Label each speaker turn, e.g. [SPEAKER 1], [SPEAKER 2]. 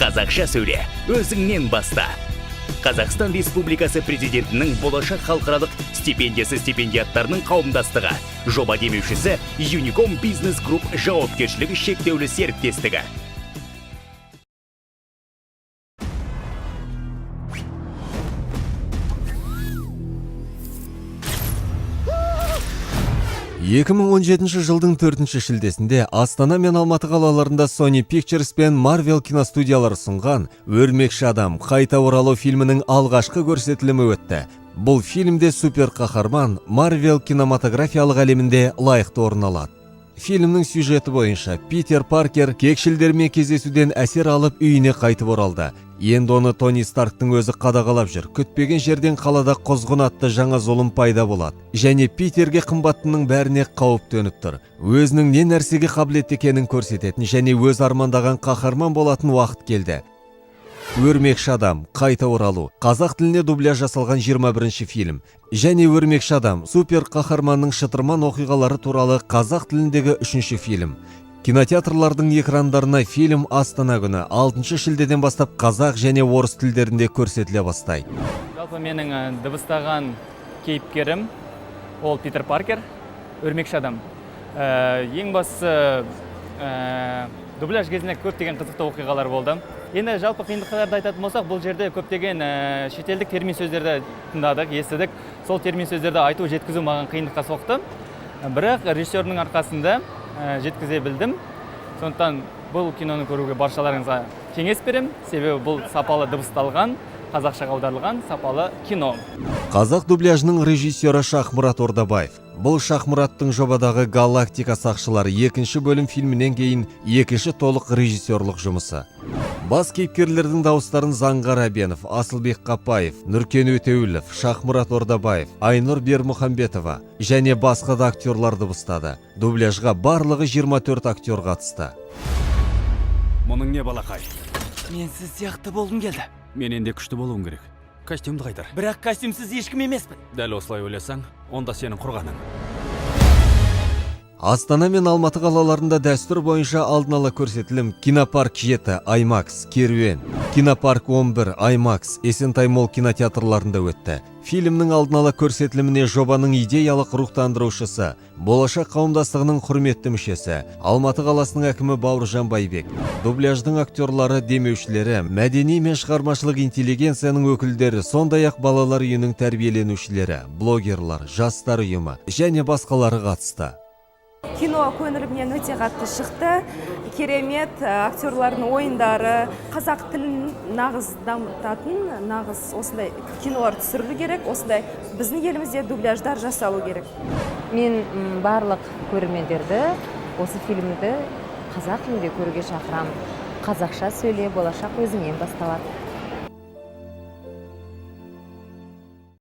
[SPEAKER 1] Қазақша сөйле, өзіңнен баста. Қазақстан Республикасы Президентінің болашақ халықаралық стипендиясы стипендиаттарының қауымдастығы. Жоба демеушісі Unicom Business Group жауапкершілігі шектеулі серіктестігі.
[SPEAKER 2] 2017 жылдың 4 шілдесінде Астана мен Алматы қалаларында Sony Pictures пен Marvel киностудиялары ұсынған «Өрмекші адам. Қайта оралу» фильмінің алғашқы көрсетілімі өтті. Бұл фильмде супер қаһарман Marvel кинематографиялық әлемінде лайықты орын алады. Фильмнің сюжеті бойынша Питер Паркер кекшілдермен кездесуден әсер алып үйіне қайтып оралды. Енді оны Тони Старктың өзі қадағалап жүр. Күтпеген жерден қалада құзғын атты жаңа зұлым пайда болады. Және Питерге қымбаттының бәріне қауіп төніп тұр. Өзінің не нәрсеге қабілетті екенін көрсететін және өз армандаған қаһарман болатын уақыт келді. Өрмекші адам. Қайта оралу. Қазақ тіліне дубляж жасалған 21-ші фильм. Және Өрмекші адам. Супер қаһарманның шытырман оқиғалары туралы қазақ тіліндегі 3-ші фильм. Кинотеатрлардың экрандарына фильм Астана күні 6 шілдеден бастап қазақ және орыс тілдерінде көрсетіле бастайды.
[SPEAKER 3] Жалпы менің дыбыстаған кейіпкерім ол Питер Паркер, Өрмекші адам. Ең бастысы дубляж кезінде көптеген қызықты оқиғалар болды. Енді жалпы қиындықтарды айтатын болсақ, бұл жерде көптеген шетелдік термин сөздерді тыңдадық, естідік. Сол термин сөздерді айту, жеткізу маған қиындыққа соқты. Бірақ режиссердің арқасында жеткізе білдім. Сондықтан бұл киноны көруге баршаларыңызға кеңес берем. Себебі бұл сапалы дыбысталған, қазақшаға аударылған сапалы кино.
[SPEAKER 2] Қазақ дубляжының режиссері Шахмұрат Ордабаев. Бұл Шахмұраттың жобадағы Галактика сақшылары 2-ші бөлім фильмінен кейін 2-ші толық режиссерлық жұмысы. Бас кейіпкерлердің дауыстарын Заңғар Әбенов, Асылбек Қапаев, Нұркен Өтеуілов, Шахмұрат Ордабаев, Айнұр Бермұхамбетова және басқа да актерлар дыбыстады. Дубляжға барлығы 24 актер қатысты.
[SPEAKER 4] Мұның не балақай?
[SPEAKER 5] Мен сіз сияқты болғым келді.
[SPEAKER 4] Мен енді күшті болуым керек. Костюмді қайтар.
[SPEAKER 5] Бірақ костюмсіз ешкім емеспін.
[SPEAKER 4] Дәл осылай ойласаң, онда сенің құрғаның.
[SPEAKER 2] Астана мен Алматы қалаларында дәстүр бойынша алдын ала көрсетілім Кинопарк 7, IMAX, Керуен, Кинопарк 11, IMAX, Есентай Молл кинотеатрларында өтті. Фильмнің алдын ала көрсетіліміне жобаның идеялық рухтандырушысы, болашақ қауымдастығының құрметті мүшесі, Алматы қаласының әкімі Бауыржан Байбек, дубляждың актерлары, демеушілері, мәдени мен шығармашылық интеллигенцияның өкілдері, сондай-ақ балалар үйінің тәрбиеленушілері, блогерлар, жастар ұйымы және басқалары қатысты.
[SPEAKER 6] Кино көңілімнен өте қатты шықты. Керемет, актерлардың ойындары, қазақ тілін нағыз дамытатын, нағыз осындай кинолар түсірілу керек, осындай біздің елімізде дубляждар жасалу керек.
[SPEAKER 7] Мен барлық көрермендерді осы фильмді қазақ тілінде көруге шақырамын. Қазақша сөйле, болашақ өзіңнен басталады.